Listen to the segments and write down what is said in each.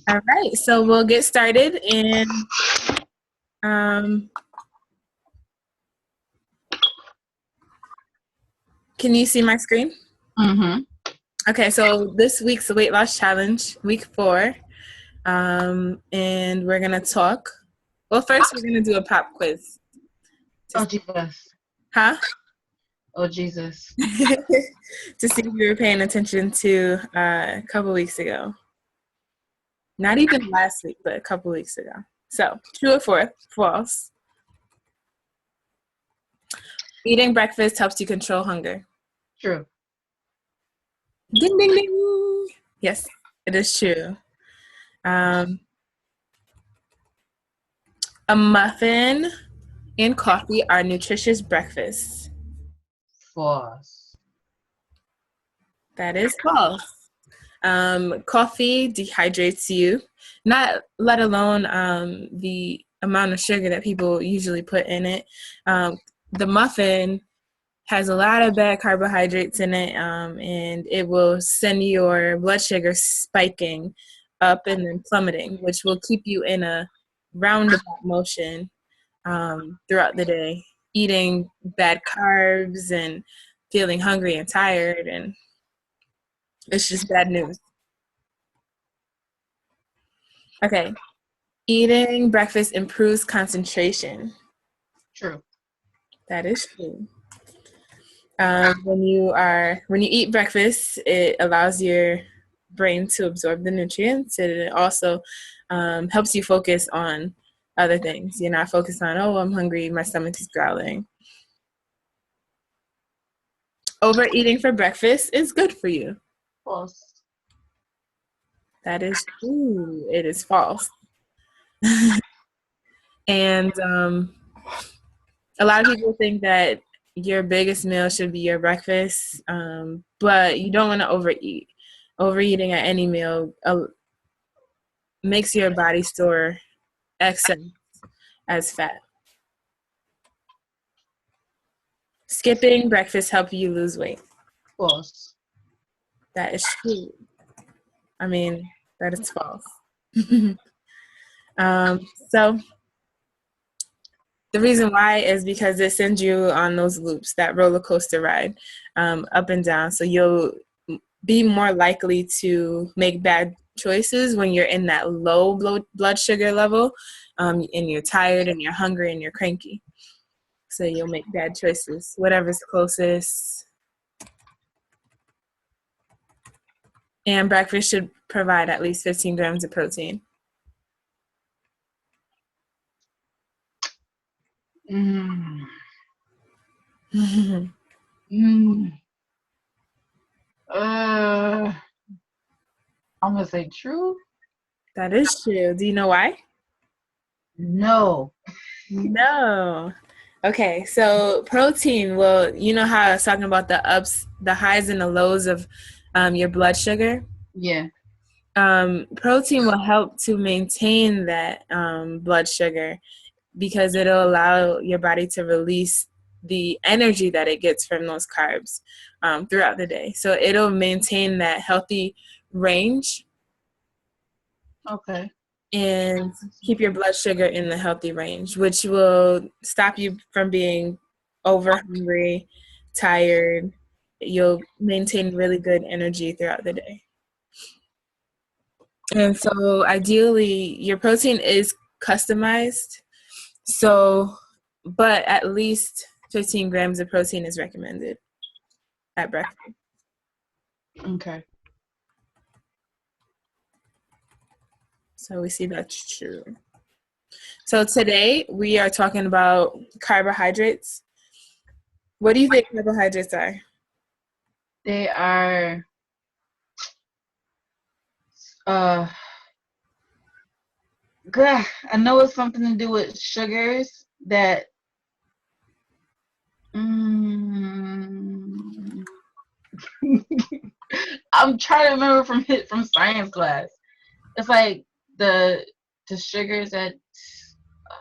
All right, so we'll get started. And can you see my screen? Mm-hmm. Okay, so this week's weight loss challenge, week 4, and we're gonna talk. Well, first we're gonna do a pop quiz. Oh Jesus! Huh? Oh Jesus! To see if you were paying attention to a couple weeks ago. Not even last week, but a couple weeks ago. So, true or false? Eating breakfast helps you control hunger. True. Ding, ding, ding. Yes, it is true. A muffin and coffee are nutritious breakfasts. False. That is false. Coffee dehydrates you, not let alone the amount of sugar that people usually put in it. The muffin has a lot of bad carbohydrates in it, and it will send your blood sugar spiking up and then plummeting, which will keep you in a roundabout motion throughout the day, eating bad carbs and feeling hungry and tired, and it's just bad news. Okay. Eating breakfast improves concentration. True. That is true. When you eat breakfast, it allows your brain to absorb the nutrients, and it also helps you focus on other things. You're not focused on, oh, I'm hungry, my stomach is growling. Overeating for breakfast is good for you. False. That is true. It is false. And a lot of people think that your biggest meal should be your breakfast, but you don't want to overeat. Overeating at any meal makes your body store excess as fat. Skipping breakfast helps you lose weight. False. That is true. I mean, that is false. So the reason why is because it sends you on those loops, that roller coaster ride, up and down. So you'll be more likely to make bad choices when you're in that low blood sugar level, and you're tired and you're hungry and you're cranky. So you'll make bad choices, whatever's closest. And breakfast should provide at least 15 grams of protein. I'm gonna say true. That is true. Do you know why? No. No. Okay, so protein, well, you know how I was talking about the ups, the highs and the lows of your blood sugar? Yeah. Protein will help to maintain that blood sugar because it'll allow your body to release the energy that it gets from those carbs throughout the day. So it'll maintain that healthy range. Okay. And keep your blood sugar in the healthy range, which will stop you from being over hungry, tired. You'll maintain really good energy throughout the day. And so ideally, your protein is customized. So, but at least 15 grams of protein is recommended at breakfast. Okay. So we see that's true. So today we are talking about carbohydrates. What do you think carbohydrates are? They are good. I know it's something to do with sugars that I'm trying to remember from science class. It's like the sugars that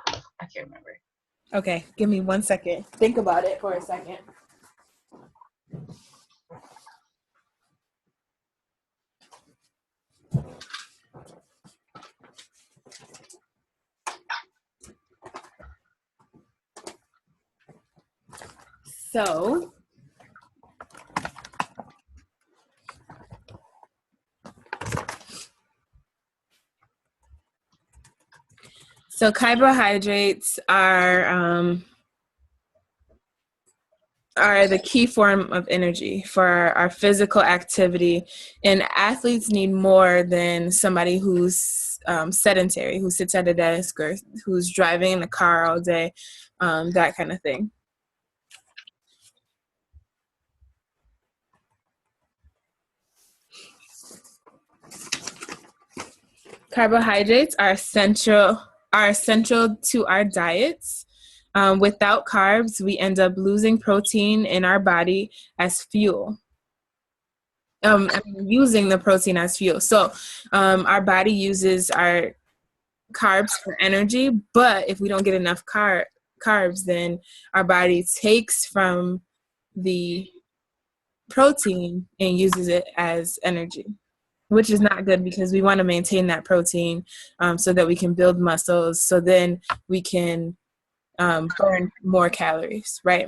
I can't remember. Okay, give me 1 second. Think about it for a second. So carbohydrates are the key form of energy for our physical activity, and athletes need more than somebody who's sedentary, who sits at a desk or who's driving in a car all day, that kind of thing. Carbohydrates are essential to our diets. Without carbs, we end up losing protein in our body as fuel. Using the protein as fuel. So our body uses our carbs for energy, but if we don't get enough carbs, then our body takes from the protein and uses it as energy, which is not good because we want to maintain that protein so that we can build muscles, so then we can burn more calories, right?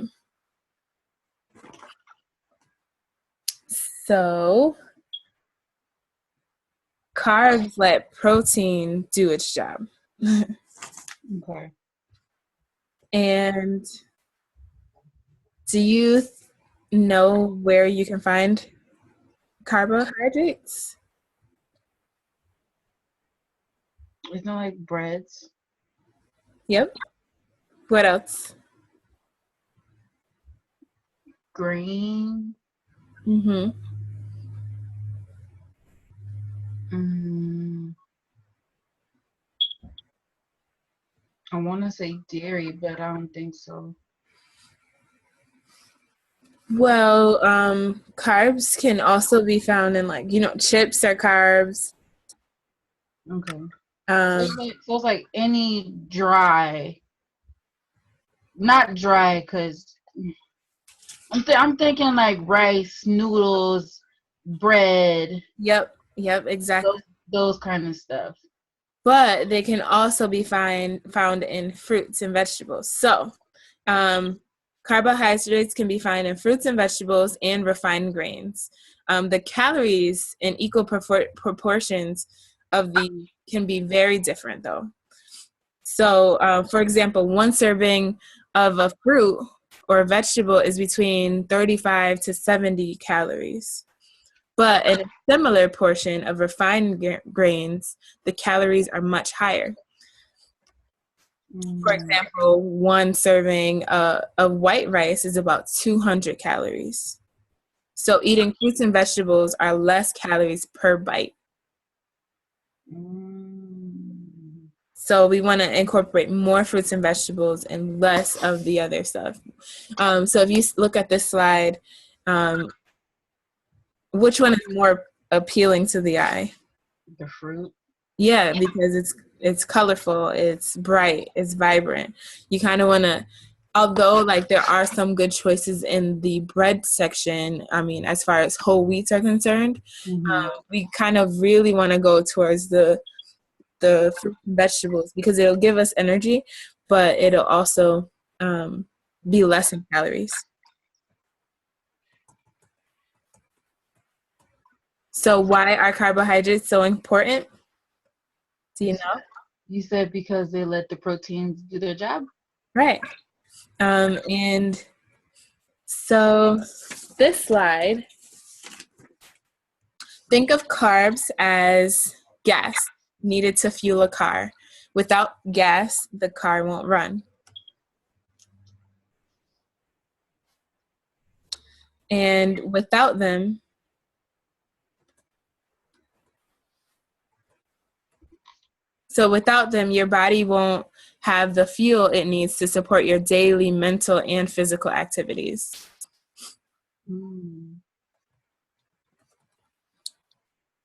So carbs let protein do its job. Okay. And do you know where you can find carbohydrates? It's not like breads. Yep. What else? Green. Mm-hmm. I want to say dairy, but I don't think so. Well, carbs can also be found in, like, chips are carbs. Okay. Um, So it's like any dry, not dry, because I'm thinking like rice, noodles, bread. yep, exactly. Those kind of stuff. But they can also be found in fruits and vegetables. So, carbohydrates can be found in fruits and vegetables and refined grains. The calories in equal proportions of the can be very different, though. So, for example, one serving of a fruit or a vegetable is between 35 to 70 calories. But in a similar portion of refined grains, the calories are much higher. For example, one serving of white rice is about 200 calories. So eating fruits and vegetables are less calories per bite. So we want to incorporate more fruits and vegetables and less of the other stuff. So if you look at this slide, which one is more appealing to the eye? The fruit. Yeah, because it's colorful, it's bright, it's vibrant. You kind of want to, although like there are some good choices in the bread section, I mean, as far as whole wheats are concerned, we kind of really want to go towards the fruit and vegetables because it'll give us energy, but it'll also be less in calories. So why are carbohydrates so important? Do you know? You said because they let the proteins do their job? Right. And so this slide, think of carbs as gas needed to fuel a car. Without gas, the car won't run. And without them, your body won't have the fuel it needs to support your daily mental and physical activities.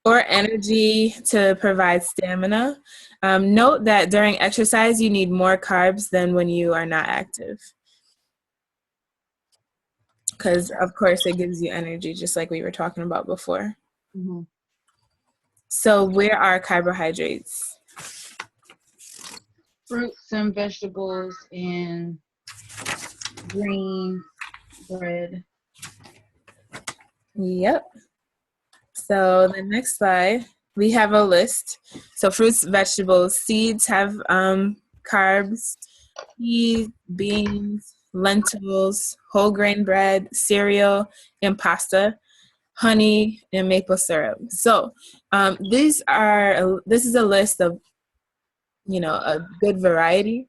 Or energy to provide stamina. Note that during exercise, you need more carbs than when you are not active. Because, of course, it gives you energy, just like we were talking about before. So where are carbohydrates? Fruits and vegetables and greens, Bread. Yep. So the next slide, we have a list. So fruits, vegetables, seeds have carbs, peas, beans, lentils, whole grain bread, cereal, and pasta, honey, and maple syrup. So this is a list of, a good variety.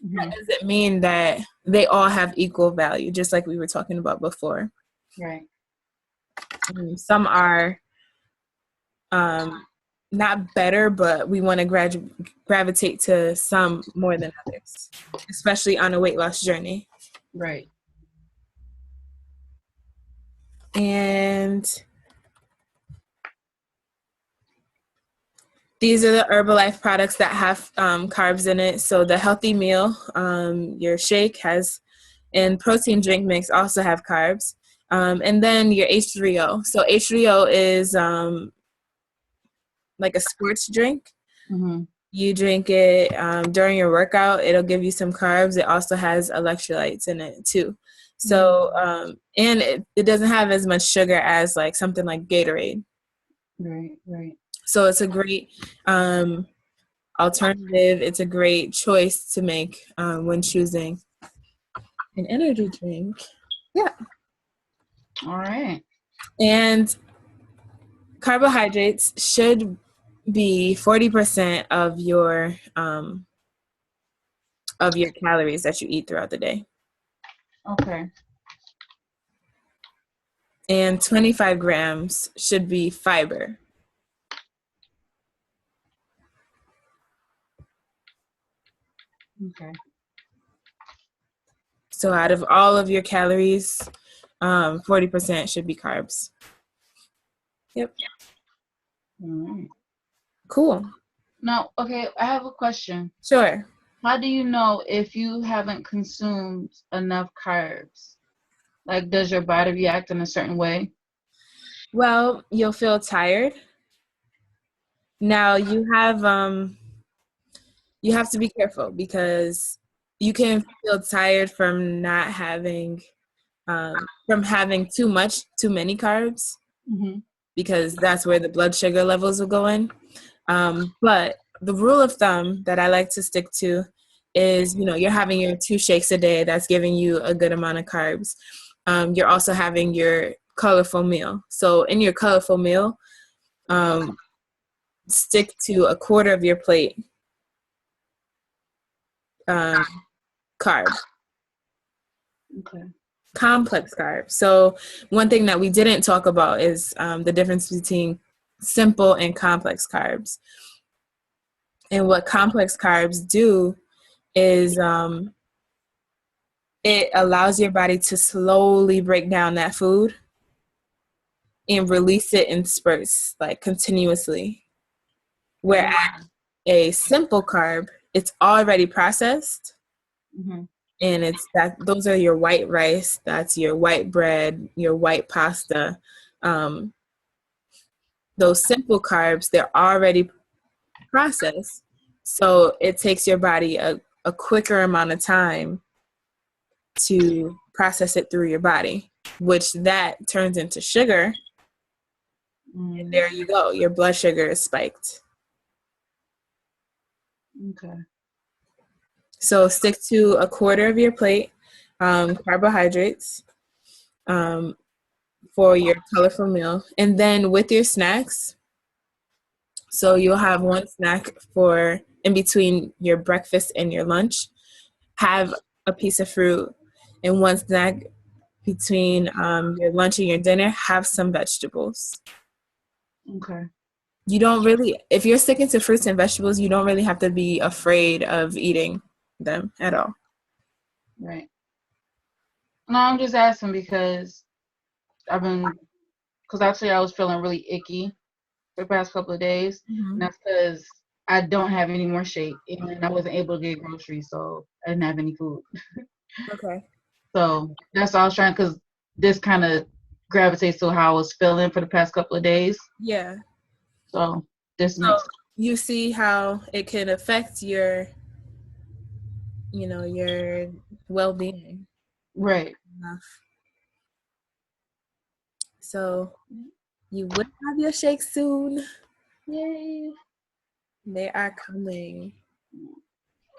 That Mm-hmm. doesn't mean that they all have equal value, just like we were talking about before. Right. Some are not better, but we want to gravitate to some more than others, especially on a weight loss journey. Right. And these are the Herbalife products that have carbs in it. So the healthy meal, your shake has, and protein drink mix also have carbs. And then your H3O. So H3O is like a sports drink. Mm-hmm. You drink it during your workout. It'll give you some carbs. It also has electrolytes in it too. So, and it doesn't have as much sugar as like something like Gatorade. Right. Right. So it's a great alternative. It's a great choice to make when choosing an energy drink. Yeah. All right. And carbohydrates should be 40% of your calories that you eat throughout the day. Okay. And 25 grams should be fiber. Okay. So out of all of your calories, 40% should be carbs. Yep. All right. Cool. Now, okay, I have a question. Sure. How do you know if you haven't consumed enough carbs? Like, does your body react in a certain way? Well, you'll feel tired. Now you have to be careful because you can feel tired from not having from having too many carbs, Mm-hmm. because that's where the blood sugar levels will go in. But the rule of thumb that I like to stick to is, you're having your 2 shakes a day. That's giving you a good amount of carbs. You're also having your colorful meal. So in your colorful meal, stick to a quarter of your plate carb. Okay. Complex carbs. So one thing that we didn't talk about is the difference between simple and complex carbs. And what complex carbs do is it allows your body to slowly break down that food and release it in spurts, like continuously. Whereas a simple carb, it's already processed. Mm-hmm. And those are your white rice, that's your white bread, your white pasta. Those simple carbs, they're already processed. So it takes your body a quicker amount of time to process it through your body, which that turns into sugar. And there you go. Your blood sugar is spiked. Okay. So stick to a quarter of your plate carbohydrates for your colorful meal. And then with your snacks, so you'll have one snack for in between your breakfast and your lunch. Have a piece of fruit, and one snack between your lunch and your dinner. Have some vegetables. Okay. You don't really, if you're sticking to fruits and vegetables, you don't really have to be afraid of eating them at all. Right. No, I'm just asking because actually I was feeling really icky for the past couple of days. Mm-hmm. And that's because I don't have any more shake and I wasn't able to get groceries, so I didn't have any food. Okay. So that's all I was trying, because this kind of gravitates to how I was feeling for the past couple of days. Yeah. So this So makes you see how it can affect your well-being. right. Enough. So you will have your shake soon. Yay. They are coming.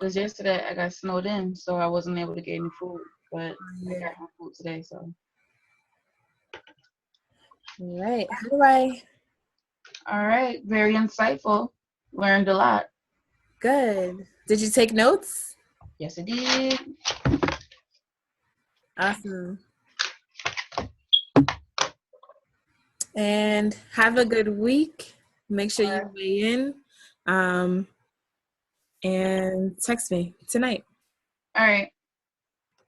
Because yesterday I got snowed in, so I wasn't able to get any food. But I Yeah. got my food today, so. All right. How do I? All right. Very insightful. Learned a lot. Good. Did you take notes? Yes, I did. Awesome. And have a good week. Make sure you weigh in. And text me tonight. All right.